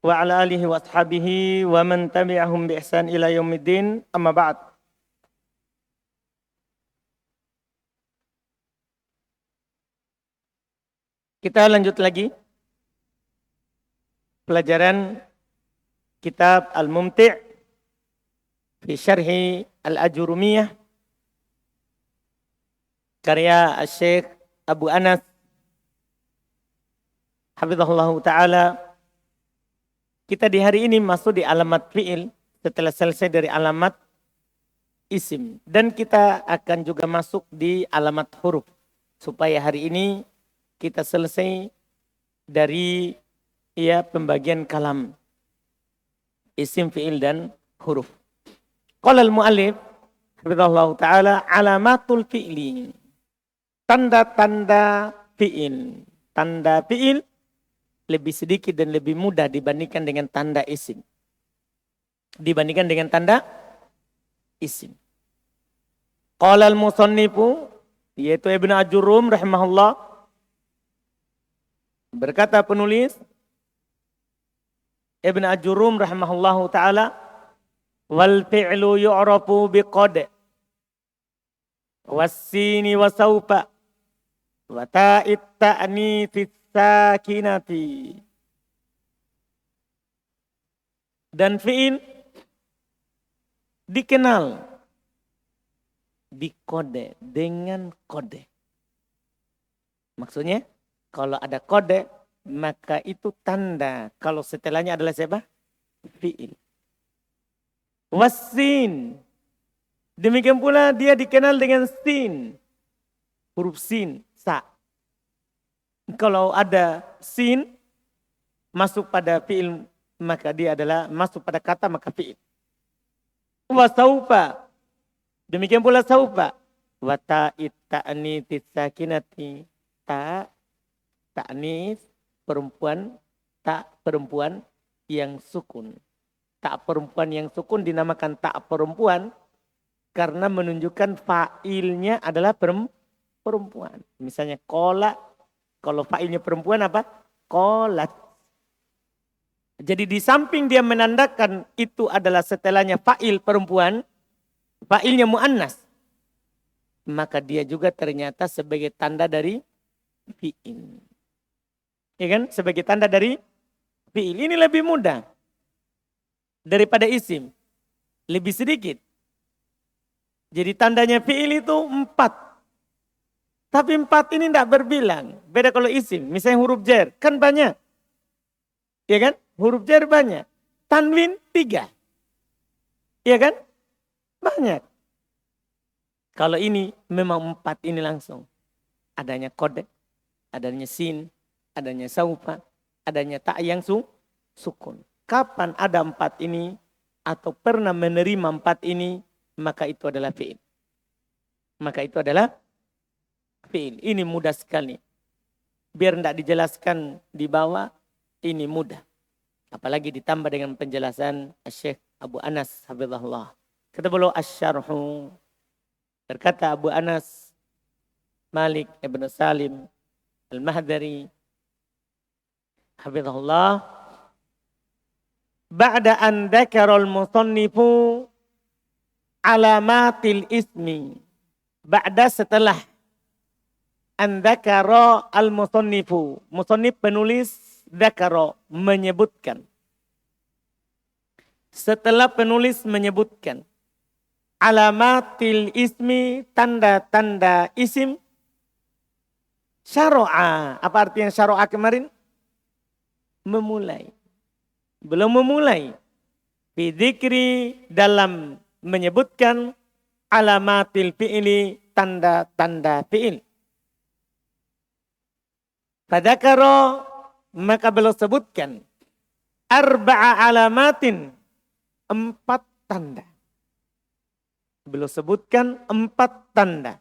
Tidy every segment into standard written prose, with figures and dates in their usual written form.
wa ala alihi wa ashabihi wa man tabi'ahum bi ihsan ila yaumiddin, amma ba'd. Kita lanjut lagi pelajaran kitab Al-Mumti' fi Syarhi Al-Ajurumiyah karya Syekh Abu Anas hafizahullah ta'ala. Kita di hari ini masuk di alamat fi'il setelah selesai dari alamat isim. Dan kita akan juga masuk di alamat huruf. Supaya hari ini kita selesai dari pembagian kalam. Isim, fi'il, dan huruf. Qala al-mu'allif hafizahullah ta'ala alamatul fi'li. Tanda-tanda fi'il. Tanda fi'il lebih sedikit dan lebih mudah dibandingkan dengan tanda isim. Dibandingkan dengan tanda isim. Qala al-musannifu, yaitu Ibnu Ajurum rahimahullah, berkata penulis Ibnu Ajurum rahimahullahu ta'ala, wal fi'lu yu'rafu biqad was-sini wa sawfa wa ta'it ta'nitsi sakinati. Dan fi'il dikenal bikode, dengan kode. Maksudnya kalau ada kode maka itu tanda. Kalau setelahnya adalah siapa? Fi'il. Wasin. Demikian pula dia dikenal dengan sin. Huruf sin, sa. Kalau ada sin masuk pada fi'il maka dia adalah masuk pada kata maka fi'il. Wa saufa. Demikian pula saufa. Wa ta'it ta'nitsi sakinati. Ta'nis perempuan, tak perempuan yang sukun. Tak perempuan yang sukun dinamakan tak perempuan karena menunjukkan fa'ilnya adalah perempuan. Misalnya kola, kalau fa'ilnya perempuan apa? Kolat. Jadi di samping dia menandakan itu adalah setelahnya fa'il perempuan, fa'ilnya mu'annas, maka dia juga ternyata sebagai tanda dari fi'il. Ya kan? Sebagai tanda dari fi'il. Ini lebih mudah daripada isim. Lebih sedikit. Jadi tandanya fi'il itu 4. Tapi 4 ini tidak berbilang. Beda kalau isim. Misalnya huruf jar. Kan banyak. Ya kan? Huruf jar banyak. Tanwin 3. Ya kan? Banyak. Kalau ini memang 4 ini langsung. Adanya kode. Adanya sin. Adanya saufa. Adanya tak yang sukun. Kapan ada 4 ini. Atau pernah menerima 4 ini. Maka itu adalah fi'il. Maka itu adalah fi'il. Ini mudah sekali. Biar tidak dijelaskan di bawah. Ini mudah. Apalagi ditambah dengan penjelasan Syekh Abu Anas hafizahullah. Kata beliau asy-syarhu. Berkata Abu Anas Malik ibn Salim al-Mahdari hafizahullah, ba'da an dzakara al-musannifu alamatil ismi. Ba'da setelah an dzakara al-musannifu. Musannif penulis dzakara menyebutkan. Setelah penulis menyebutkan alamatil ismi, tanda-tanda isim. Syara'a. Apa artinya syara'a kemarin? Memulai. Belum memulai. Bidzikri dalam menyebutkan alamatil fi'ili, tanda-tanda fi'il. Fadzakara maka beliau sebutkan arba'a alamatin, 4 tanda. Beliau sebutkan 4 tanda.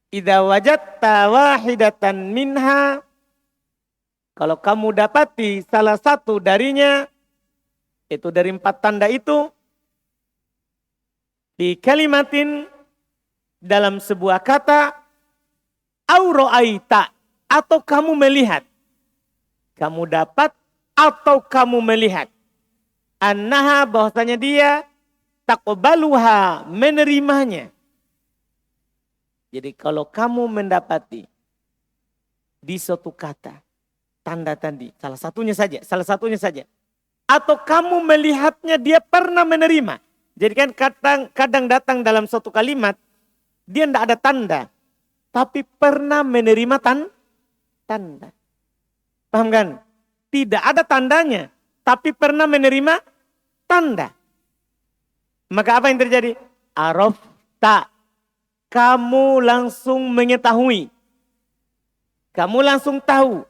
Idza wajadta wahidatan minha, kalau kamu dapati salah satu darinya, itu dari 4 tanda itu, di kalimatin, dalam sebuah kata, au ra'aita, atau kamu melihat. Kamu dapat atau kamu melihat annaha bahwasanya dia taqbaluha menerimanya. Jadi kalau kamu mendapati di suatu kata tanda tadi salah satunya saja atau kamu melihatnya dia pernah menerima. Jadi kan kadang datang dalam suatu kalimat dia tidak ada tanda tapi pernah menerima tanda. Paham kan? Tidak ada tandanya tapi pernah menerima tanda. Maka apa yang terjadi? Arafta. Kamu langsung mengetahui. Kamu langsung tahu.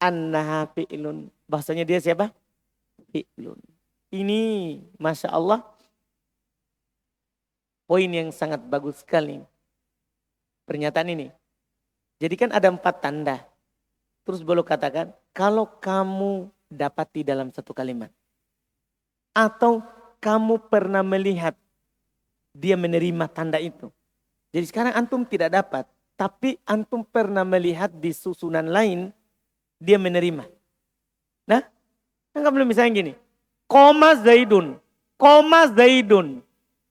Annaha fi'lun. Bahasanya dia siapa? Fi'lun. Ini Masya Allah. Poin yang sangat bagus sekali. Pernyataan ini. Jadi kan ada 4 tanda. Terus beliau katakan. Kalau kamu dapati dalam satu kalimat. Atau kamu pernah melihat. Dia menerima tanda itu. Jadi sekarang antum tidak dapat. Tapi antum pernah melihat di susunan lain. Dia menerima. Nah. Kan belum misalnya gini. Koma Zaidun. Koma Zaidun.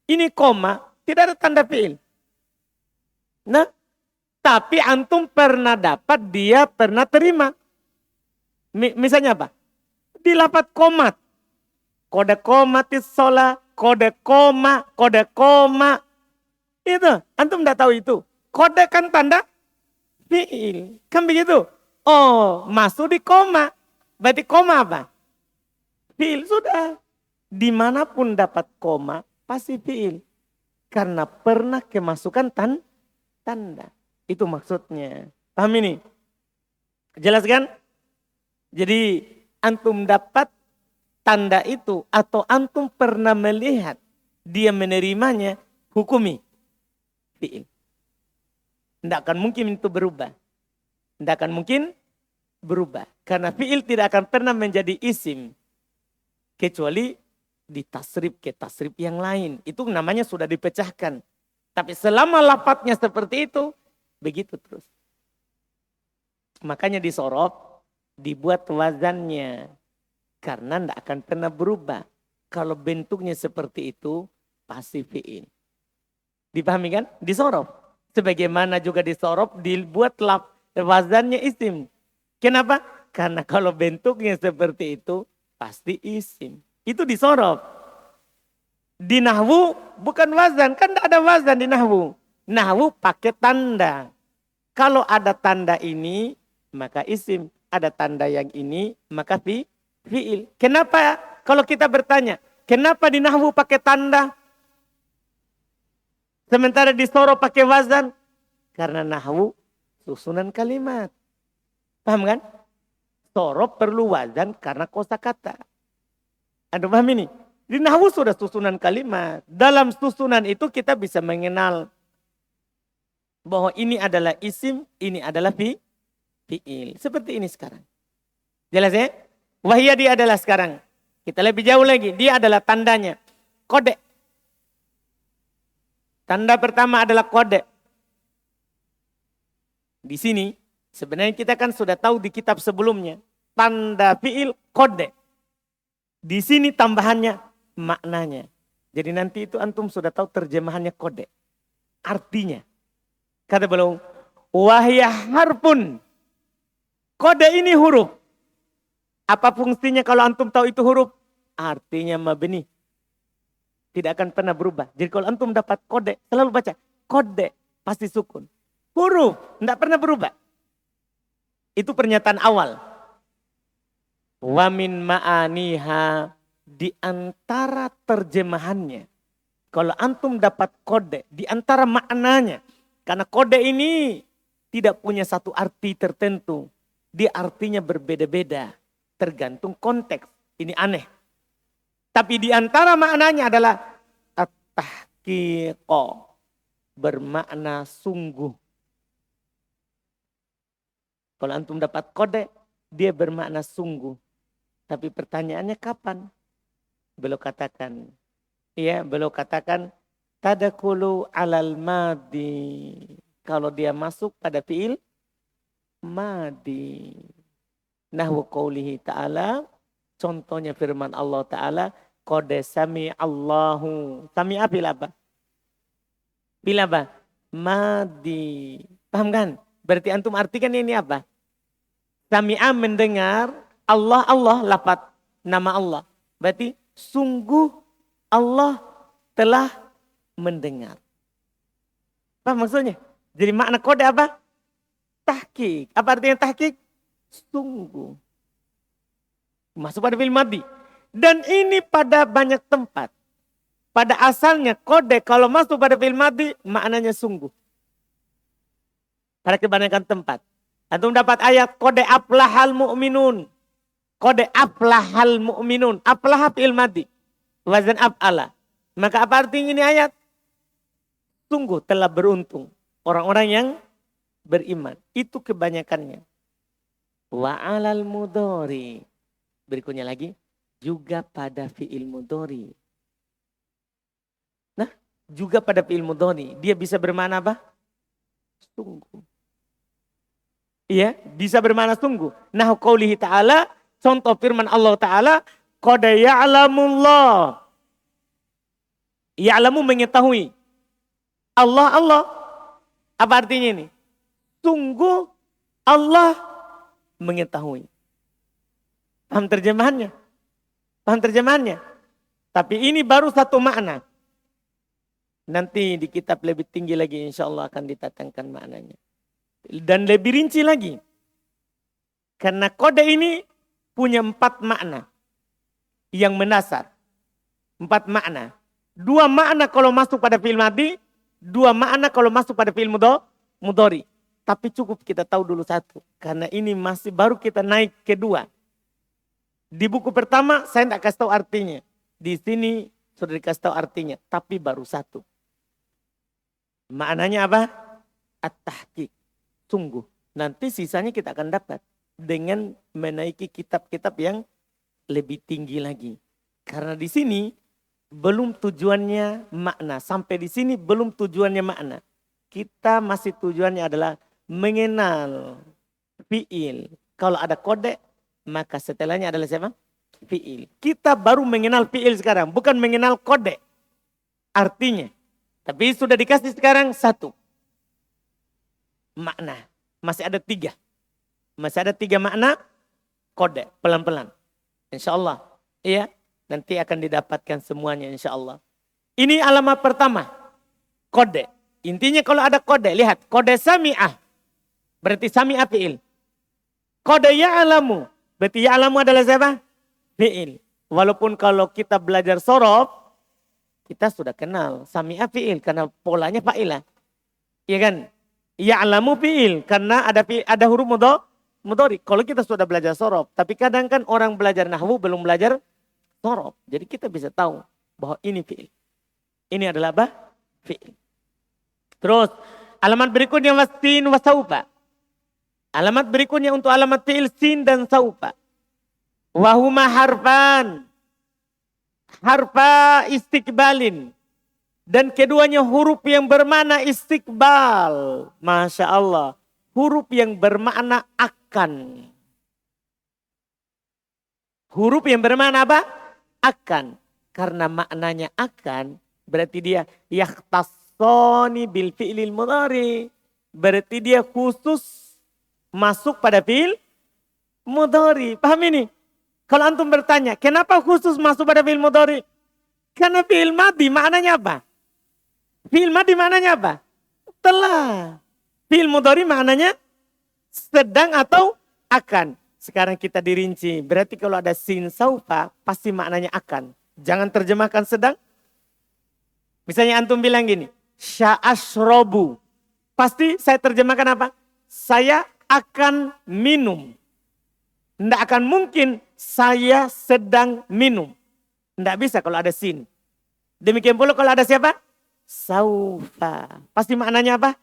Ini koma. Tidak ada tanda fi'il. Nah. Tapi antum pernah dapat. Dia pernah terima. Misalnya apa? Di lafadz komat. Kode komatis sholat. Kode koma. Itu. Antum tidak tahu itu. Kode kan tanda fi'il. Kan begitu. Oh, masuk di koma. Berarti koma apa? Fi'il sudah. Dimanapun dapat koma, pasti fi'il. Karena pernah kemasukan tanda. Itu maksudnya. Paham ini? Jelaskan? Jadi antum dapat tanda itu atau antum pernah melihat dia menerimanya, hukumi fi'il. Tidak akan mungkin itu berubah. Tidak akan mungkin berubah. Karena fi'il tidak akan pernah menjadi isim. Kecuali ditasrif ke tasrif yang lain. Itu namanya sudah dipecahkan. Tapi selama lafadznya seperti itu, begitu terus. Makanya disorof, dibuat wazannya. Karena tidak akan pernah berubah. Kalau bentuknya seperti itu, pasti fi'il. Dipahami kan? Disorof. Sebagaimana juga disorof, dibuat wazannya isim. Kenapa? Karena kalau bentuknya seperti itu, pasti isim. Itu disorof. Di nahwu bukan wazan. Kan tidak ada wazan di nahwu. Nahwu pakai tanda. Kalau ada tanda ini, maka isim. Ada tanda yang ini, maka fi'il. Kenapa kalau kita bertanya, kenapa di nahwu pakai tanda? Sementara di sorof pakai wazan? Karena nahwu susunan kalimat. Paham kan? Sorof perlu wazan karena kosakata. Anda paham ini? Di nahwu sudah susunan kalimat. Dalam susunan itu kita bisa mengenal bahwa ini adalah isim, ini adalah fi'il. Seperti ini sekarang. Jelas ya? Wahia dia adalah sekarang. Kita lebih jauh lagi. Dia adalah tandanya. Kode. Tanda pertama adalah kode. Di sini sebenarnya kita kan sudah tahu di kitab sebelumnya. Tanda fi'il kode. Di sini tambahannya maknanya. Jadi nanti itu antum sudah tahu terjemahannya kode. Artinya. Kata beliau. Wahia harpun. Kode ini huruf. Apa fungsinya kalau antum tahu itu huruf? Artinya mabni. Tidak akan pernah berubah. Jadi kalau antum dapat kode, selalu baca. Kode pasti sukun. Huruf, tidak pernah berubah. Itu pernyataan awal. Wa min ma'aniha, di antara terjemahannya. Kalau antum dapat kode, di antara maknanya. Karena kode ini tidak punya satu arti tertentu. Dia artinya berbeda-beda. Tergantung konteks. Ini aneh. Tapi di antara maknanya adalah at-tahqiqo. Bermakna sungguh. Kalau antum dapat kode, dia bermakna sungguh. Tapi pertanyaannya kapan? Beliau katakan. Ya, beliau katakan. Tadakulu alal madi. Kalau dia masuk pada fi'il madi. Nahwu qaulihi ta'ala, contohnya firman Allah Ta'ala, qad sami Allahu. Sami'a fil apa? Fil apa? Madi. Paham kan? Berarti antum artikan ini apa? Sami'a mendengar, Allah lafaz nama Allah. Berarti sungguh Allah telah mendengar. Apa maksudnya? Jadi makna kode apa? Tahqiq. Apa artinya tahqiq? Sungguh. Masuk pada fi'il madhi. Dan ini pada banyak tempat. Pada asalnya kode kalau masuk pada fi'il madhi maknanya sungguh. Pada kebanyakan tempat. Antum dapat ayat kode aflahal mu'minun. Kode aflahal mu'minun. Aflah fi'il madhi. Wazan af'ala. Maka apa artinya ini ayat? Sungguh telah beruntung. Orang-orang yang beriman. Itu kebanyakannya. Wa alal mudhari. Berikutnya lagi. Juga pada fi'il mudhari. Nah, juga pada fi'il mudhari. Dia bisa bermakna apa? Sungguh. Iya, bisa bermakna sungguh. Nah, qaulihi ta'ala, contoh firman Allah Ta'ala, qad ya'lamullah. Ya'lamu mengetahui. Allah. Apa artinya ini? Sungguh Allah mengetahui. Paham terjemahannya? Paham terjemahannya? Tapi ini baru satu makna. Nanti di kitab lebih tinggi lagi insya Allah akan ditatangkan maknanya. Dan lebih rinci lagi. Karena kode ini punya 4 makna. Yang mendasar. 4 makna. 2 makna kalau masuk pada fi'il madhi. 2 makna kalau masuk pada fi'il mudhari. Tapi cukup kita tahu dulu satu. Karena ini masih baru kita naik kedua. Di buku pertama saya tidak kasih tahu artinya. Di sini sudah dikasih tahu artinya. Tapi baru satu. Maknanya apa? At-tahqiq. Sungguh. Nanti sisanya kita akan dapat. Dengan menaiki kitab-kitab yang lebih tinggi lagi. Karena di sini belum tujuannya makna. Sampai di sini belum tujuannya makna. Kita masih tujuannya adalah mengenal fi'il. Kalau ada kode, maka setelahnya adalah siapa? Fi'il. Kita baru mengenal fi'il sekarang. Bukan mengenal kode. Artinya. Tapi sudah dikasih sekarang 1. Makna. Masih ada 3. Masih ada 3 makna kode. Pelan-pelan. Insya Allah. Iya. Nanti akan didapatkan semuanya insya Allah. Ini alamat pertama. Kode. Intinya kalau ada kode. Lihat. Kode sami'ah. Berarti sami'ah fi'il. Kode ya'alamu. Berarti ya'alamu adalah siapa? Fi'il. Walaupun kalau kita belajar sorof. Kita sudah kenal. Sami'ah fi'il. Karena polanya fa'ilah. Iya kan? Ya'lamu fi'il. Karena ada huruf mudhari. Kalau kita sudah belajar sorof. Tapi kadang kan orang belajar nahwu belum belajar sorof. Jadi kita bisa tahu bahwa ini fi'il. Ini adalah apa? Fi'il. Terus alamat berikutnya wasin wasaufa. Alamat berikutnya untuk alamat fi'il sin dan saufa. Wahuma harfan. Harfa istiqbalin. Dan keduanya huruf yang bermakna istiqbal. Masya Allah. Huruf yang bermakna akan. Huruf yang bermakna apa? Akan. Karena maknanya akan. Berarti dia yakhtassoni bil fi'lil mudhari. Berarti dia khusus masuk pada fi'il mudhari. Paham ini? Kalau antum bertanya, kenapa khusus masuk pada fi'il mudhari? Karena fi'il madhi maknanya apa? Fi'il madhi maknanya apa? Telah. Fi'il mudhari maknanya sedang atau akan. Sekarang kita dirinci. Berarti kalau ada sin saufa, pasti maknanya akan. Jangan terjemahkan sedang. Misalnya antum bilang gini, sya'ashrobu. Pasti saya terjemahkan apa? Saya akan minum. Tidak akan mungkin saya sedang minum. Tidak bisa kalau ada sin. Demikian pula kalau ada siapa? Saufa. Pasti maknanya apa?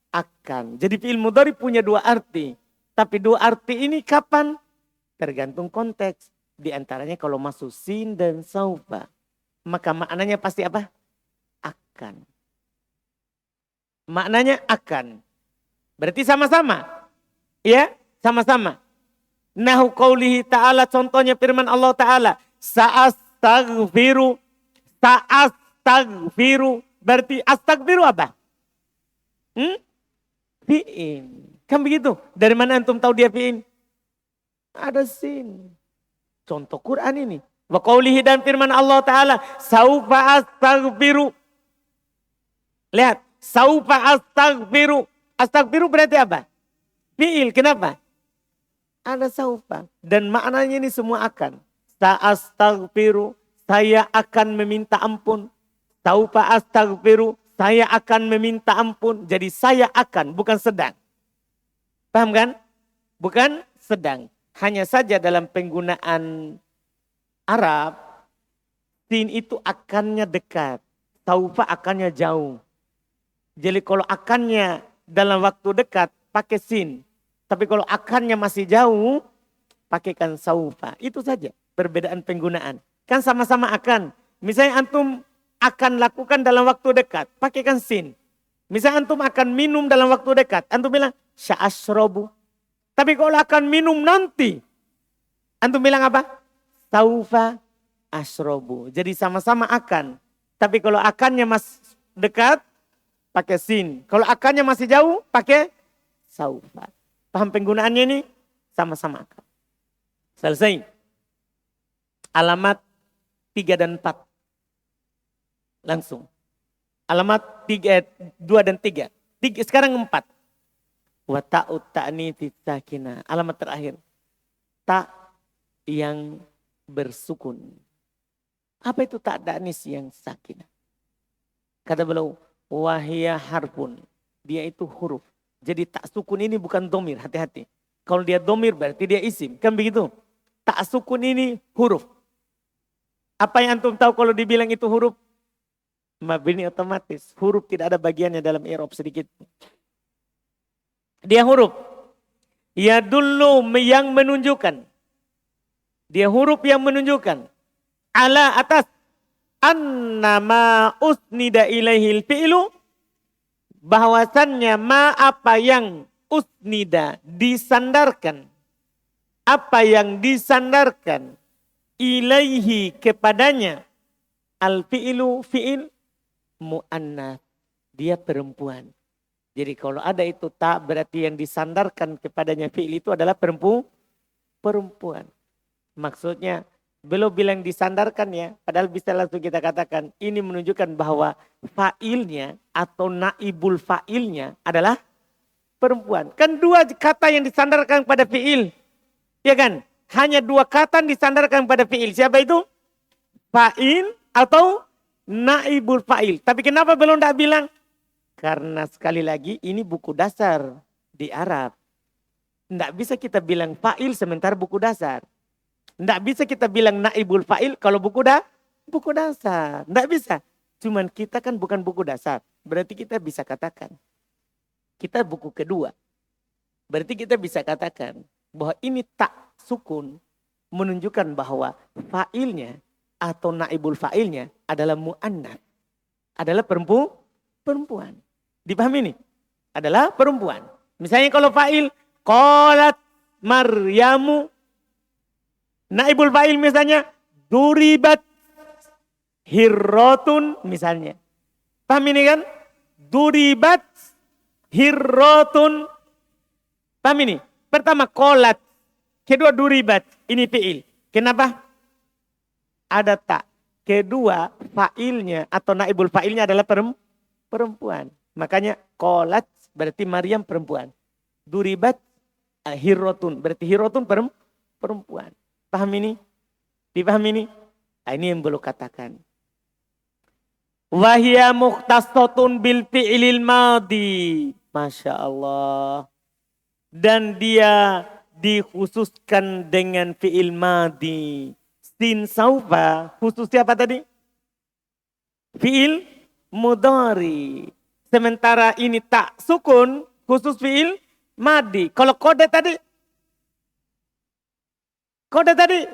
Akan. Jadi fi'il mudhari punya 2 arti. Tapi 2 arti ini kapan? Tergantung konteks. Di antaranya kalau masuk sin dan saufa. Maka maknanya pasti apa? Akan. Maknanya akan. Berarti sama-sama. Ya, sama-sama. Nahu qaulihi ta'ala, contohnya firman Allah Ta'ala. Sa'astaghfiru. Sa'astaghfiru. Berarti astaghfiru apa? Fi'in. Kan begitu. Dari mana antum tahu dia fi'in? Ada sin. Contoh Quran ini. Wa qaulihi, dan firman Allah Ta'ala. Saufa astaghfiru. Lihat. Saufa astaghfiru. Astaghfiru berarti apa? Fi'il. Kenapa? Ada saufa. Dan maknanya ini semua akan. Sa'astaghfiru. Saya akan meminta ampun. Saufa astaghfiru. Saya akan meminta ampun. Jadi saya akan, bukan sedang. Paham kan? Bukan sedang. Hanya saja dalam penggunaan Arab, sin itu akannya dekat. Saufa akannya jauh. Jadi kalau akannya dalam waktu dekat, pakai sin. Tapi kalau akannya masih jauh, pakaikan saufa. Itu saja perbedaan penggunaan. Kan sama-sama akan. Misalnya antum akan lakukan dalam waktu dekat, pakaikan sin. Misalnya antum akan minum dalam waktu dekat, antum bilang sya'ashrobu. Tapi kalau akan minum nanti, antum bilang apa? Saufa ashrobu. Jadi sama-sama akan. Tapi kalau akannya masih dekat, pakai sin. Kalau akannya masih jauh, pakai saufa. Paham penggunaannya ini? Sama-sama akan. Selesai. Alamat 3 dan 4. Langsung. Alamat 2 dan 3. Sekarang 4. Wa ta'ut ta'nitsi sakinah. Alamat terakhir. Tak yang bersukun. Apa itu tak ta'nis yang sakinah? Kata beliau, wahia harfun. Dia itu huruf. Jadi tak sukun ini bukan domir, hati-hati. Kalau dia domir berarti dia isim, kan begitu. Tak sukun ini huruf. Apa yang antum tahu kalau dibilang itu huruf? Mabni otomatis. Huruf tidak ada bagiannya dalam i'rab sedikit. Dia huruf. Ya dulu yang menunjukkan. Dia huruf yang menunjukkan. Ala atas. Annama usnida ilaihil fi'lu. Bahwasannya ma apa yang usnida disandarkan. Apa yang disandarkan ilaihi kepadanya. Al fi'lu fi'il mu'annas. Dia perempuan. Jadi kalau ada itu tak berarti yang disandarkan kepadanya fi'il itu adalah perempuan. Maksudnya belum bilang disandarkan ya. Padahal bisa langsung kita katakan ini menunjukkan bahwa fa'ilnya atau naibul fa'ilnya adalah perempuan. Kan 2 kata yang disandarkan pada fi'il. Ya kan? Hanya 2 kata yang disandarkan pada fi'il. Siapa itu? Fa'il atau naibul fa'il. Tapi kenapa belum tidak bilang? Karena sekali lagi ini buku dasar di Arab. Tidak bisa kita bilang fa'il sementara buku dasar. Tidak bisa kita bilang naibul fa'il kalau buku dasar. Tidak bisa. Cuman kita kan bukan buku dasar. Berarti kita bisa katakan. Kita buku kedua. Berarti kita bisa katakan bahwa ini tak sukun menunjukkan bahwa fa'ilnya atau naibul fa'ilnya adalah mu'annats. Adalah perempuan. Dipahami ini? Adalah perempuan. Misalnya kalau fa'il, qalat Maryamu. Naibul fa'il misalnya, duribat hirrotun misalnya. Paham ini kan? Duribat hirrotun. Paham ini? Pertama qalat. Kedua duribat. Ini fi'il. Kenapa? Ada tak. Kedua fa'ilnya atau naibul fa'ilnya adalah perempuan. Makanya qalat berarti Maryam perempuan. Duribat hirrotun. Berarti hirrotun perempuan. Paham ini? Dipahami ini? Nah, ini yang belum katakan. Wahia mukhtasatun bil fi'lil madi. Masya Allah. Dan dia dikhususkan dengan fi'il madi. Sin saufa. Khusus siapa tadi? Fi'il mudhari. Sementara ini tak sukun. Khusus fi'il madi. Kalau kode tadi? Kode tadi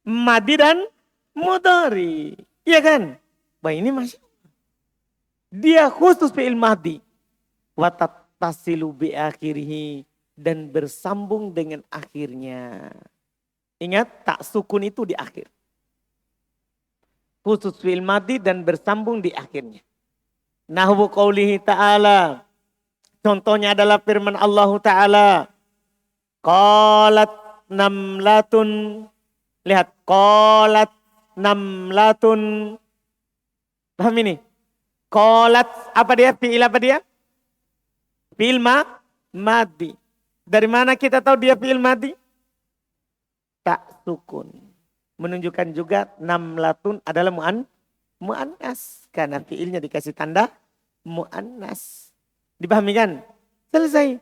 madi dan mudhari. Iya kan? Wah ini masya Allah. Dia khusus fi'il madi. Wa tattasilu bi akhirih dan bersambung dengan akhirnya. Ingat, tak sukun itu di akhir. Khusus fi'il madhi dan bersambung di akhirnya. Nahwu qaulihi ta'ala. Contohnya adalah firman Allah Ta'ala. Qalat namlatun. Lihat, qalat namlatun. Paham ini? Qalat, apa dia? Fi'il apa dia? Fi'il madhi. Dari mana kita tahu dia fi'il madhi? Tak sukun. Menunjukkan juga namlatun adalah mu'annas. Karena fi'ilnya dikasih tanda mu'annas. Dipahami kan? Selesai.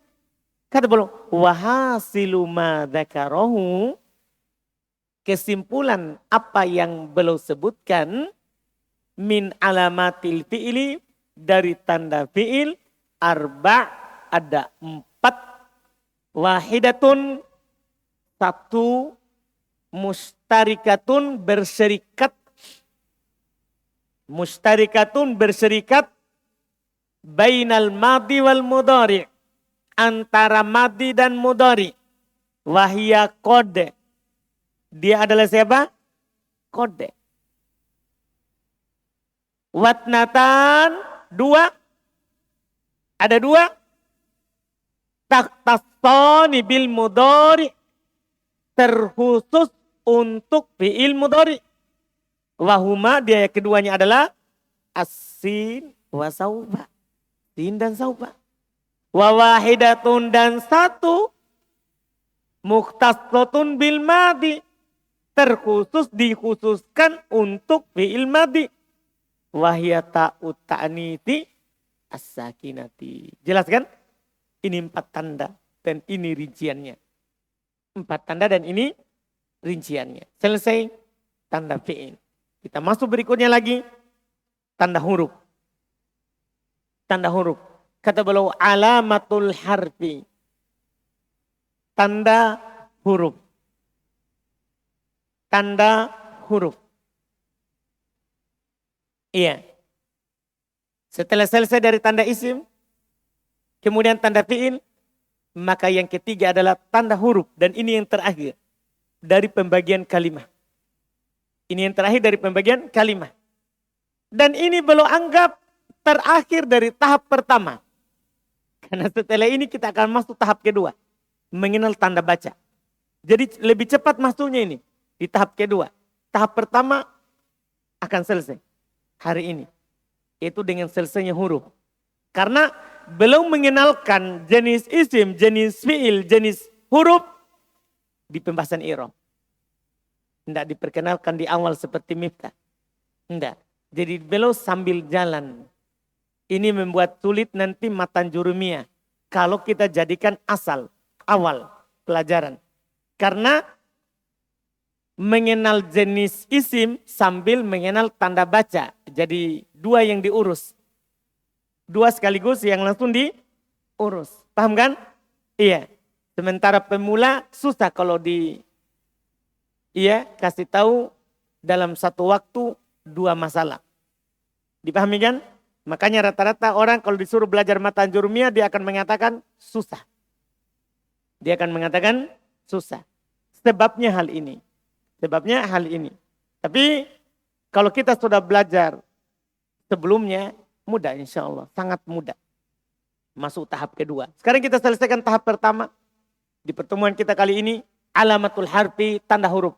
Kata beliau, wahasilu ma dzakarahu. Kesimpulan apa yang beliau sebutkan. Min alamatil fi'ili. Dari tanda fi'il. Ada 4. Wahidatun. 1. Mustarikatun berserikat. Mustarikatun berserikat. Bainal madhi wal mudhari. Antara madhi dan mudhari. Wahia kode. Dia adalah siapa? Kode. Watnatan 2. Ada 2. Taktasoni bil mudhari. Terkhusus untuk fi'il mudhari. Wahuma dia keduanya adalah as-sin wa sauba. Sin dan sauba. Wa wahidatun dan 1 mukhtasatun bil madhi. Terkhusus dikhususkan untuk fi'il madhi. Wahya ta'ut ta'niti as-sakinati. Jelas kan? Ini 4 tanda dan ini rinciannya. 4 tanda dan ini rinciannya. Selesai tanda fi'il. Kita masuk berikutnya lagi. Tanda huruf. Tanda huruf. Kata beliau alamatul harfi. Tanda huruf. Tanda huruf. Iya. Setelah selesai dari tanda isim. Kemudian tanda fi'il. Maka yang ketiga adalah tanda huruf. Dan ini yang terakhir. Dari pembagian kalimat. Ini yang terakhir dari pembagian kalimat. Dan ini belum anggap terakhir dari tahap pertama. Karena setelah ini kita akan masuk tahap kedua. Mengenal tanda baca. Jadi lebih cepat masuknya ini. Di tahap kedua. Tahap pertama akan selesai. Hari ini. Itu dengan selesainya huruf. Karena belum mengenalkan jenis isim, jenis fi'il, jenis huruf di pembahasan i'rab. Tidak diperkenalkan di awal seperti miftah. Tidak. Jadi belum sambil jalan. Ini membuat sulit nanti matan jurumiyah. Kalau kita jadikan asal, awal pelajaran. Karena mengenal jenis isim sambil mengenal tanda baca. Jadi 2 yang diurus. 2 sekaligus yang langsung diurus. Paham kan? Iya. Sementara pemula susah kalau kasih tahu dalam satu waktu 2 masalah. Dipahami kan? Makanya rata-rata orang kalau disuruh belajar matan jurumiyah dia akan mengatakan susah. Dia akan mengatakan susah. Sebabnya hal ini. Sebabnya hal ini. Tapi kalau kita sudah belajar sebelumnya mudah insya Allah. Sangat mudah. Masuk tahap kedua. Sekarang kita selesaikan tahap pertama. Di pertemuan kita kali ini. Alamatul harfi tanda huruf.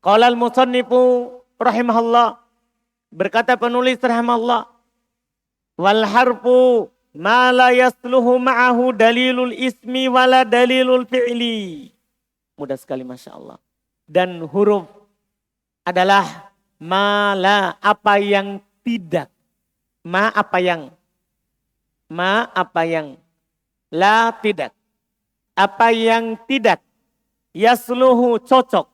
Qala al-musannifu rahimahullah. Berkata penulis rahimahullah. Wal harfu ma la yasluhu ma'ahu dalilul ismi wala dalilul fi'li. Mudah sekali Masya Allah. Dan huruf adalah ma la apa yang tidak. Ma apa yang. La tidak. Apa yang tidak. Yasluhu cocok.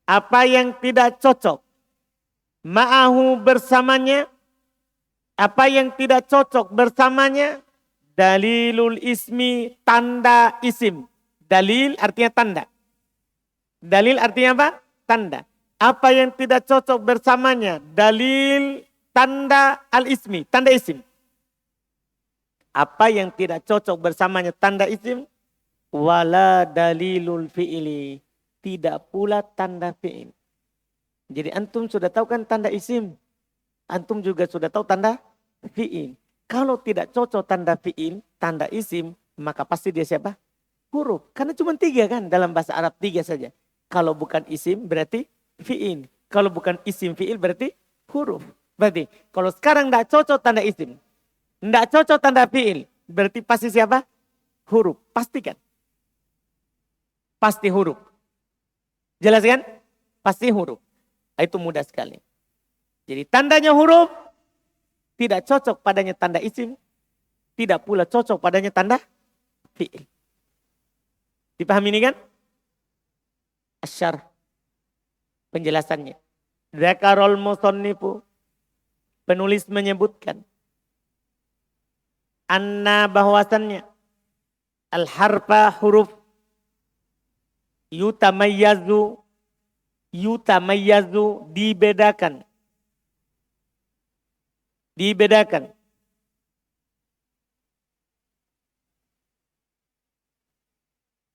Apa yang tidak cocok. Ma'ahu bersamanya. Apa yang tidak cocok bersamanya. Dalilul ismi tanda isim. Dalil artinya tanda. Dalil artinya apa? Tanda. Apa yang tidak cocok bersamanya. Dalil tanda al-ismi. Tanda isim. Apa yang tidak cocok bersamanya tanda isim? Wala dalilul fi'ili. Tidak pula tanda fi'il. Jadi antum sudah tahu kan tanda isim. Antum juga sudah tahu tanda fi'il. Kalau tidak cocok tanda fi'il, tanda isim, maka pasti dia siapa? Huruf. Karena cuma 3 kan dalam bahasa Arab, 3 saja. Kalau bukan isim berarti fi'il. Kalau bukan isim fi'il berarti huruf. Berarti kalau sekarang tidak cocok tanda isim, tidak cocok tanda fi'il, berarti pasti siapa? Huruf. Pastikan. Pasti huruf. Jelas kan? Pasti huruf. Itu mudah sekali. Jadi tandanya huruf, tidak cocok padanya tanda isim, tidak pula cocok padanya tanda fi'il. Dipahami ini kan? Asyar. Penjelasannya. Dzakarul musannifu. Penulis menyebutkan. Anna bahwasannya. Al-harfa huruf. Yutamayyazu dibedakan. Dibedakan.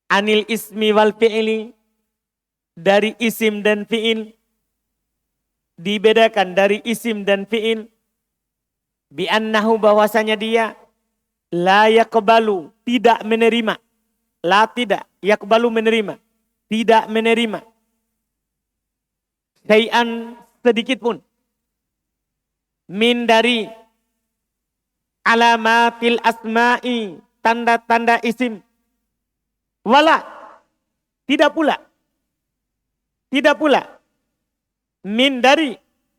Anil ismi wal fi'ili. Dari isim dan fi'il. Dibedakan dari isim dan fi'il. Bi'annahu bahwasanya dia. La yakbalu. Tidak menerima. La tidak. Yakbalu menerima. Tidak menerima. Syai'an sedikit pun. Min dari. Alamatil asma'i. Tanda-tanda isim. Wala. Tidak pula. Tidak pula. Min dari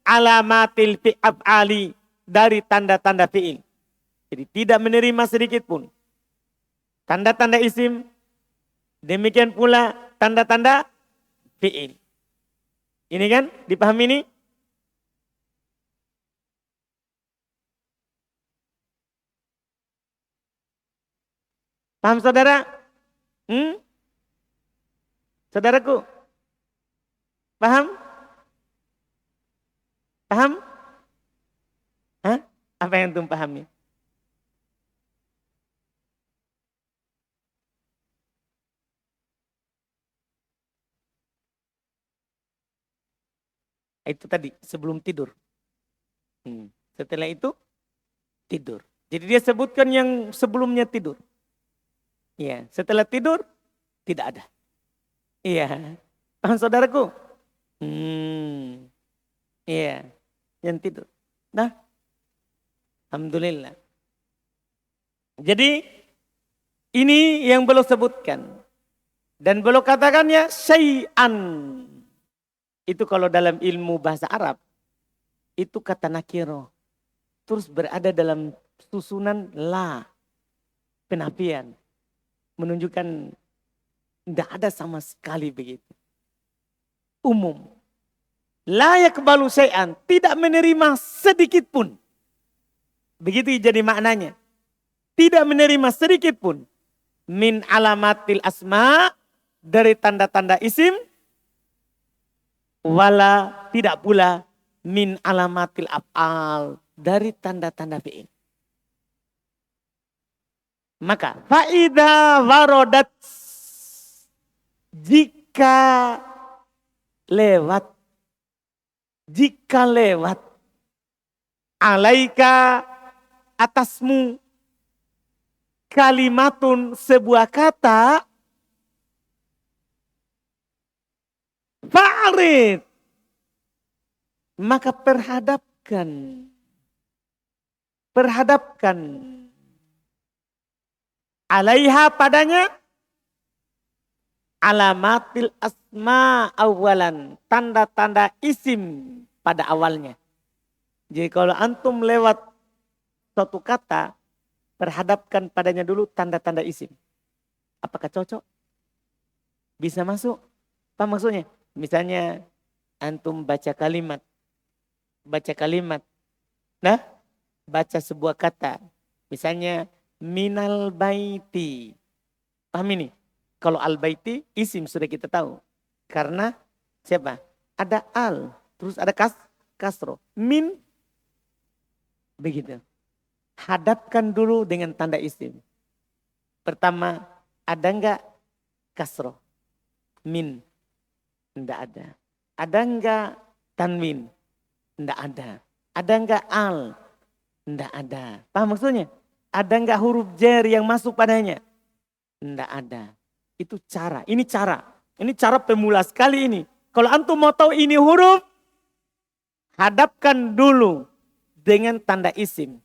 alamatil fi'af'ali. Dari tanda-tanda fi'il. Jadi tidak menerima sedikit pun. Tanda-tanda isim. Demikian pula tanda-tanda fi'il. Ini kan dipahami ini? Paham saudara? Saudaraku? Paham? Paham? Hah? Apa yang antum pahami? Itu tadi sebelum tidur. Setelah itu tidur. Jadi dia sebutkan yang sebelumnya tidur. Iya, setelah tidur tidak ada. Iya. Paham saudaraku? Iya, yang tidur. Nah, alhamdulillah. Jadi ini yang beliau sebutkan. Dan beliau katakannya syai'an. Itu kalau dalam ilmu bahasa Arab. Itu kata nakiro. Terus berada dalam susunan la. Penafian. Menunjukkan tidak ada sama sekali begitu. Umum. La yakbalu syai'an. Tidak menerima sedikit pun. Begitu jadi maknanya. Tidak menerima sedikit pun. Min alamatil asma. Dari tanda-tanda isim. Wala tidak pula. Min alamatil af'al. Dari tanda-tanda fi'il. Maka faida warodat. Jika lewat. Jika lewat. Alaika atasmu. Kalimatun sebuah kata. Fa'arid. Maka perhadapkan. Perhadapkan. Alaiha padanya. Alamatil asma awalan. Tanda-tanda isim pada awalnya. Jadi kalau antum lewat suatu kata. Perhadapkan padanya dulu tanda-tanda isim. Apakah cocok? Bisa masuk? Apa maksudnya? Misalnya antum baca kalimat. Baca kalimat. Nah, baca sebuah kata. Misalnya minal baiti. Paham ini? Kalau al baiti isim sudah kita tahu. Karena siapa? Ada al. Terus ada kasro. Min. Begitu. hadapkan dulu dengan tanda isim. Pertama, ada enggak kasroh? Min. Tidak ada. Ada enggak tanwin? Tidak ada. Ada enggak al? Tidak ada. Paham maksudnya? Ada enggak huruf jer yang masuk padanya? Tidak ada. Itu cara. Ini cara. Ini cara pemula sekali ini. Kalau antum mau tahu ini huruf, hadapkan dulu dengan tanda isim.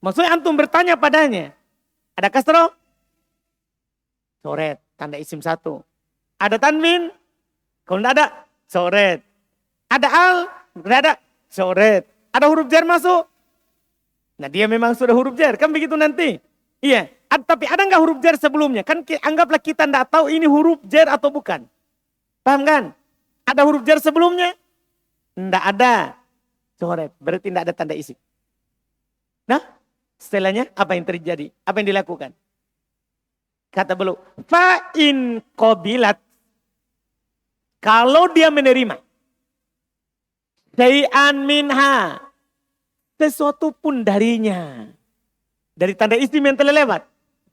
Maksudnya antum bertanya padanya. Ada kasroh? Coret. Tanda isim 1. Ada tanwin? Kalau tidak ada, coret. Ada al? Tidak ada, coret. Ada huruf jar masuk? Nah dia memang sudah huruf jar. Kan begitu nanti. Iya. Tapi ada nggak huruf jar sebelumnya? Kan anggaplah kita tidak tahu ini huruf jar atau bukan. Paham kan? Ada huruf jar sebelumnya? Tidak ada. Coret. Berarti tidak ada tanda isim. Nah setelahnya apa yang terjadi? Apa yang dilakukan? Kata beliau. Fa'in qabilat. Kalau dia menerima syai'an minha, sesuatu pun darinya, dari tanda isim yang telah lewat,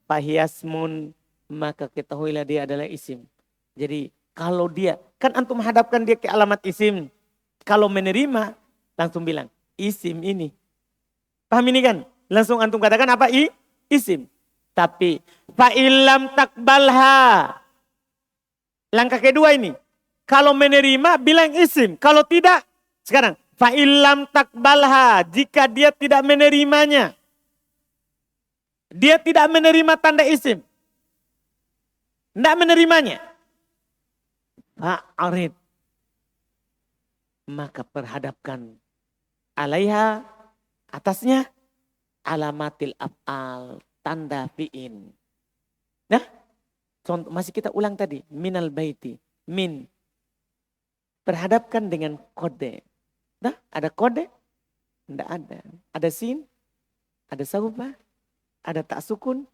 fahiasmun, maka ketahuilah dia adalah isim. Jadi kalau dia, kan antum hadapkan dia ke alamat isim, kalau menerima langsung bilang isim ini. Paham ini kan? Langsung antum katakan apa? Isim. Tapi fa'ilam takbalha, langkah kedua ini. Kalau menerima bilang isim. Kalau tidak, sekarang. Fa'ilam takbalha. Jika dia tidak menerimanya. Dia tidak menerima tanda isim. Tidak menerimanya. Fa'arid. Maka perhadapkan. Alaiha. Atasnya. Alamatil af'al. Tanda fi'in. Nah. Contoh, masih kita ulang tadi. Minal baiti. Min. Perhadapkan dengan kode. Nah, ada kode? Tidak ada. Ada sin? Ada saubah? Ada tak sukun?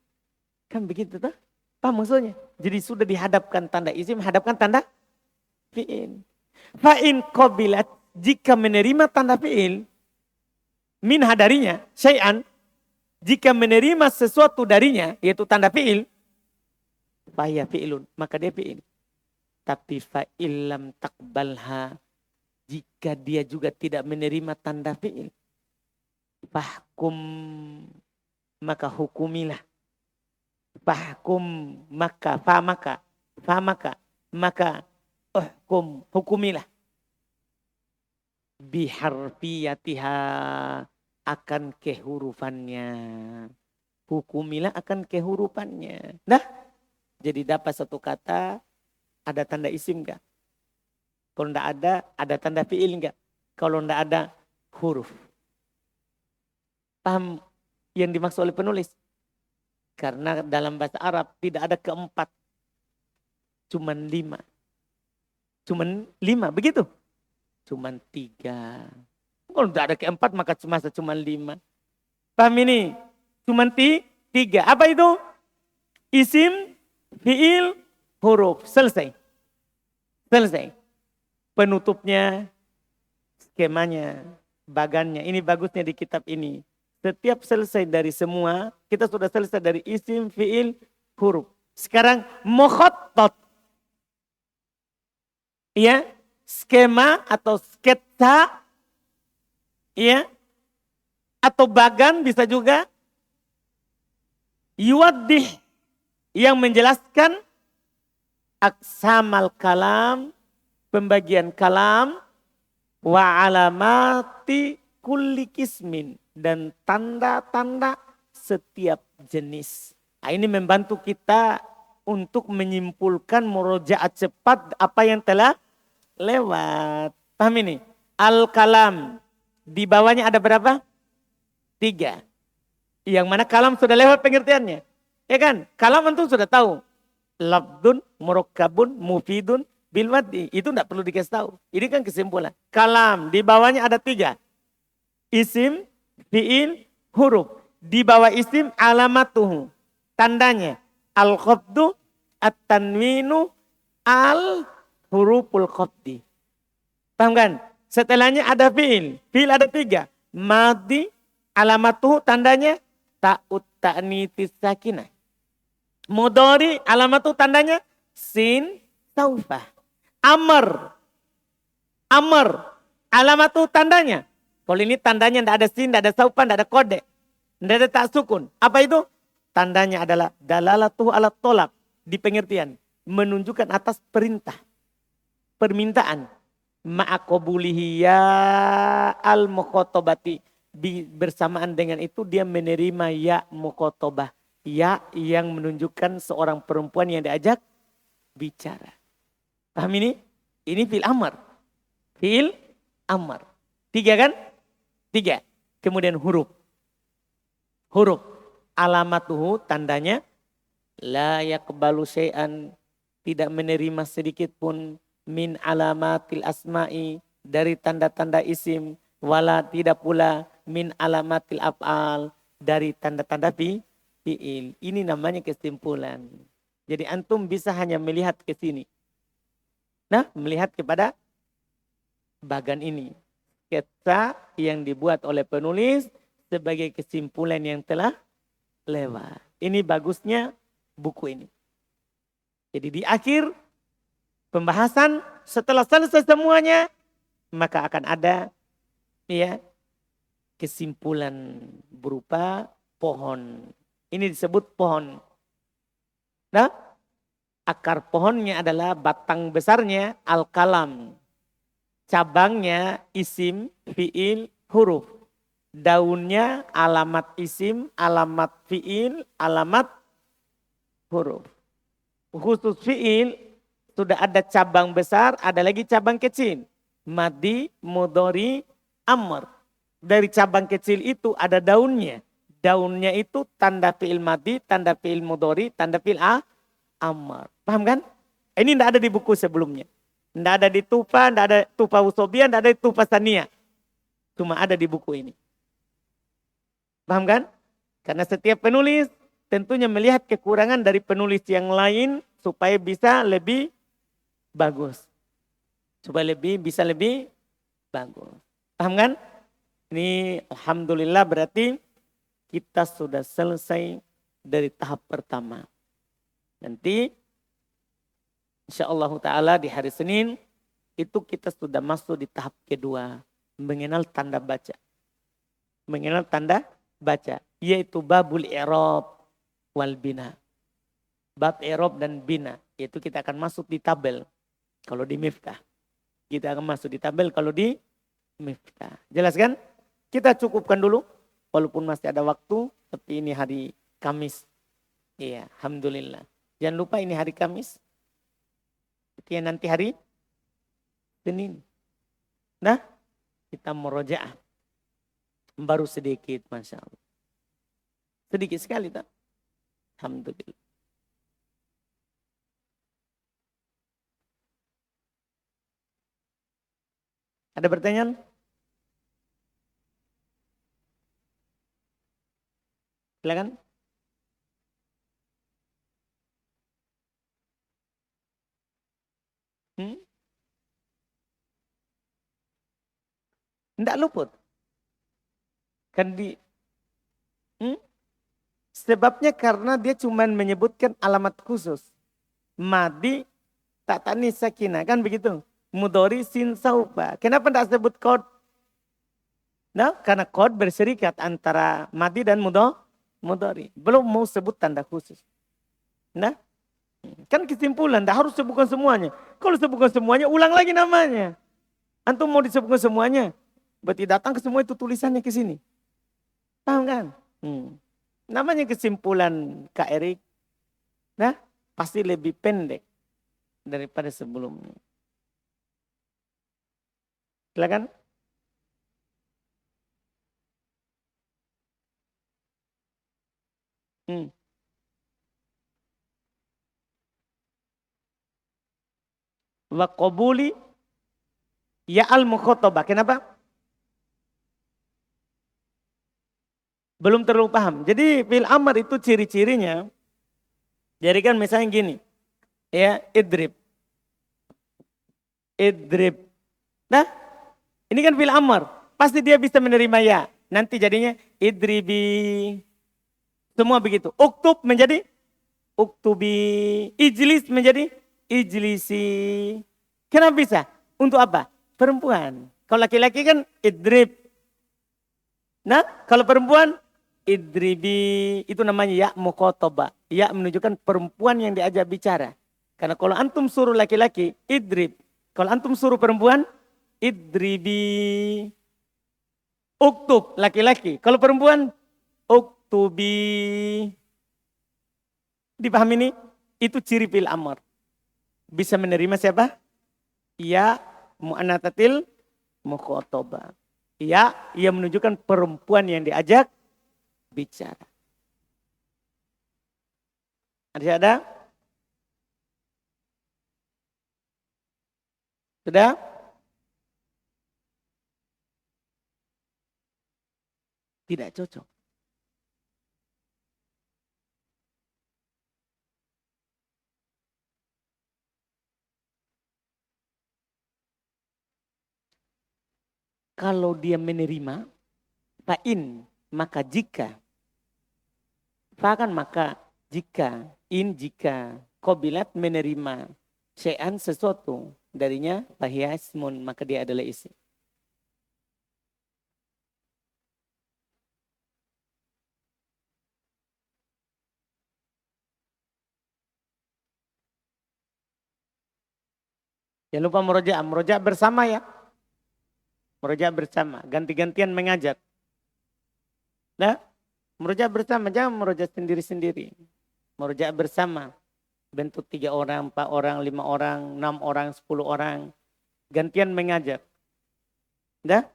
Kan begitu tuh? Paham maksudnya? Jadi sudah dihadapkan tanda isim, hadapkan tanda fi'il. Fa'in qabilat, jika menerima tanda fi'il, minha darinya, syai'an, jika menerima sesuatu darinya, yaitu tanda fi'il, fa'ya fi'ilun, maka dia fi'il. Tapi fa'ilam takbalha, jika dia juga tidak menerima tanda fi'il, fahkum, maka hukumilah. Fahkum, maka uhkum, hukumilah. Biharfiyatiha, akan kehurufannya. Hukumilah akan kehurufannya. Nah, jadi dapat satu kata, ada tanda isim enggak? Kalau enggak ada tanda fi'il enggak? Kalau enggak ada, huruf. Paham yang dimaksud oleh penulis? Karena dalam bahasa Arab tidak ada keempat. Cuman 5. Cuman 5, begitu? Cuman 3. Kalau enggak ada keempat maka masa cuman 5. Paham ini? Cuman 3. Apa itu? Isim, fi'il, huruf. Selesai. Penutupnya, skemanya, bagannya. Ini bagusnya di kitab ini. Setiap selesai dari semua, kita sudah selesai dari isim, fi'il, huruf. Sekarang mukhattat. Ya, skema atau sketsa. Ya, atau bagan bisa juga. Yuwaddih, yang menjelaskan aksamal kalam, pembagian kalam, wa alamati kulli kismin, dan tanda-tanda setiap jenis. Nah, ini membantu kita untuk menyimpulkan murojaat cepat apa yang telah lewat. Paham ini? Al-kalam, di bawahnya ada berapa? 3. Yang mana kalam sudah lewat pengertiannya. Ya kan? Kalam antum sudah tahu. Labdun, murakkabun, mufidun, bilwaddi. Itu tidak perlu dikasih tahu. Ini kan kesimpulan. Kalam, di bawahnya ada 3. Isim, fi'il, huruf. Di bawah isim, alamatuhu. Tandanya. Al-khabdu, at-tanwinu, al-huruful khabdi. Paham kan? Setelahnya ada fi'il. Fi'il ada 3. Madi, alamatuhu tandanya ta'ut ta'nitis sakinah. Mudhari alamatuhu tandanya sin saufah. Amr alamatuhu tandanya. Kalau ini tandanya tidak ada sin, tidak ada saufah, tidak ada kode. Tidak ada tak sukun. Apa itu? Tandanya adalah dalalatuhu ala tolak. Di pengertian. Menunjukkan atas perintah. Permintaan. Ma'akobulihi ya al-mukhotobati. Bersamaan dengan itu dia menerima ya mukhotobah. Ya yang menunjukkan seorang perempuan yang diajak bicara. Paham ini? Ini fil amr. Fil amr. 3 kan? 3. Kemudian huruf. Huruf. Alamatuhu tandanya. La yakbalu syai'an. Tidak menerima sedikit pun. Min alamatil asma'i. Dari tanda-tanda isim. Wala tidak pula. Min alamatil af'al. Dari tanda-tanda fi'il. Ini namanya kesimpulan. Jadi antum bisa hanya melihat ke sini. Nah, melihat kepada bagan ini. Sketsa yang dibuat oleh penulis sebagai kesimpulan yang telah lewat. Ini bagusnya buku ini. Jadi di akhir pembahasan setelah selesai semuanya, maka akan ada ya kesimpulan berupa pohon. Ini disebut pohon. Nah, akar pohonnya adalah batang besarnya al-kalam. Cabangnya isim, fi'il, huruf. Daunnya alamat isim, alamat fi'il, alamat huruf. Khusus fi'il sudah ada cabang besar, ada lagi cabang kecil. Madi, mudhari, amr. Dari cabang kecil itu ada daunnya. Daunnya itu tanda fi'il madi, tanda fi'il mudhari, tanda fi'il amr. Paham kan? Ini tidak ada di buku sebelumnya. Tidak ada di Tufa, tidak ada Tufa Usobian, tidak ada di Tufa Saniyah. Cuma ada di buku ini. Paham kan? Karena setiap penulis tentunya melihat kekurangan dari penulis yang lain supaya bisa lebih bagus. Supaya bisa lebih bagus. Paham kan? Ini alhamdulillah berarti kita sudah selesai dari tahap pertama. Nanti insyaallah ta'ala di hari Senin itu kita sudah masuk di tahap kedua. Mengenal tanda baca. Mengenal tanda baca. Yaitu babul i'rab wal bina. Bab i'rab dan bina. Yaitu kita akan masuk di tabel. Kalau di Miftah. Kita akan masuk di tabel kalau di Miftah. Jelas kan? Kita cukupkan dulu. Walaupun masih ada waktu. Tapi ini hari Kamis. Iya, alhamdulillah. Jangan lupa ini hari Kamis. Kemudian nanti hari Senin. Nah, kita murojaah. Baru sedikit, Masya Allah. Sedikit sekali, tak? Alhamdulillah. Ada pertanyaan? Silakan. Tidak luput. Kan sebabnya karena dia cuma menyebutkan alamat khusus. Madi tak tani sakinah. Kan begitu. Mudhari sin saufa. Kenapa tidak sebut kod? Nah, karena kod berserikat antara madi dan mudhari. Belum mau sebut tanda khusus. Nah, kan kesimpulan. Tidak harus sebutkan semuanya. Kalau sebutkan semuanya, ulang lagi namanya. Antum mau disebutkan semuanya. Berarti datang ke semua itu tulisannya ke sini. Paham kan? Namanya kesimpulan Kak Erik. Nah, pasti lebih pendek daripada sebelumnya. Silakan. Wa qabuli ya al-mukhatabah. Kenapa? Belum terlalu paham. Jadi fil amr itu ciri-cirinya. Jadi kan misalnya gini. Ya, idrib. Idrib. Nah, ini kan fil amr. Pasti dia bisa menerima ya. nanti jadinya idribi. Semua begitu. Uktub menjadi uktubi. Ijlis menjadi ijlisi. Kenapa bisa? Untuk apa? Perempuan. Kalau laki-laki kan idrib. Nah, kalau perempuan idribi. Itu namanya ya mukhotoba. Ya menunjukkan perempuan yang diajak bicara. Karena kalau antum suruh laki-laki, idrib. Kalau antum suruh perempuan, idribi. Uktub, laki-laki. Kalau perempuan, uktubi. Dipahami ini? Itu ciri fil amr. Bisa menerima siapa? Ya mu'anatatil mukhotoba. Ya, ia menunjukkan perempuan yang diajak bicara. Ada? Sudah? Tidak cocok. Kalau dia menerima, fa'in, maka jika. Fa kan maka, jika, in jika, qabilat menerima, syai'an sesuatu, darinya fahiya ismun, maka dia adalah isim. Jangan lupa murojaah. Murojaah bersama ya. Murojaah bersama. Ganti-gantian mengajar. Nah, murojaah bersama. Jangan murojaah sendiri-sendiri. Murojaah bersama. Bentuk 3 orang, 4 orang, 5 orang, 6 orang, 10 orang. Gantian mengajar. Dah?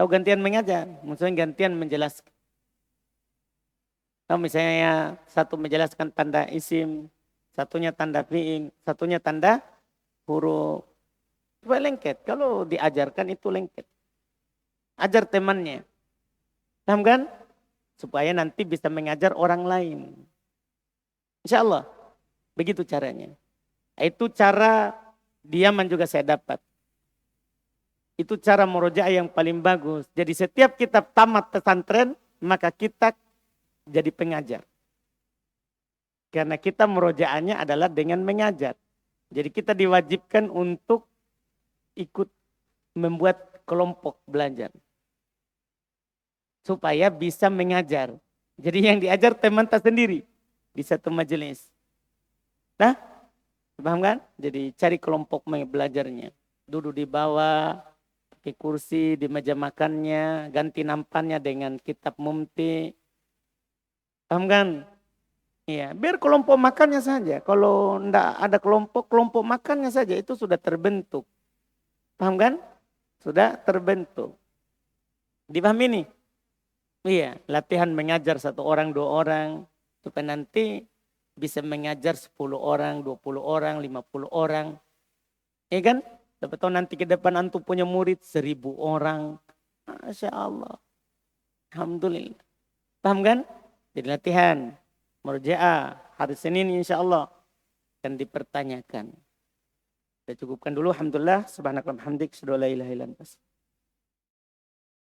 Tahu gantian mengajar? Maksudnya gantian menjelaskan. Tahu misalnya satu menjelaskan tanda isim, satunya tanda fi'il, satunya tanda huruf. Supaya lengket. Kalau diajarkan itu lengket. Ajar temannya. Paham kan? Supaya nanti bisa mengajar orang lain. Insya Allah. Begitu caranya. Itu cara diaman juga saya dapat. Itu cara murojaah yang paling bagus. Jadi setiap kita tamat pesantren, maka kita jadi pengajar. Karena kita murojaahnya adalah dengan mengajar. Jadi kita diwajibkan untuk ikut membuat kelompok belajar. Supaya bisa mengajar. Jadi yang diajar teman tak sendiri. Di satu majelis. Nah, paham kan? Jadi cari kelompok belajarnya. Duduk di bawah, pakai kursi, di meja makannya, ganti nampannya dengan kitab mumti. Paham kan? Iya, biar kelompok makannya saja. Kalau enggak ada kelompok makannya saja itu sudah terbentuk. Paham kan? Sudah terbentuk. Dipahami nih? Iya, latihan mengajar 1 orang, 2 orang. Supaya nanti bisa mengajar 10 orang, 20 orang, 50 orang. Iya kan? Dapat tahu nanti ke depan antum punya murid 1000 orang. Masya Allah. Alhamdulillah. Paham kan? Jadi latihan. Murojaah. Hari Senin insya Allah. Akan dipertanyakan. Kita cukupkan dulu. Alhamdulillah. Subhanakallah hamdik. Asyhadu an la ilaha illa anta.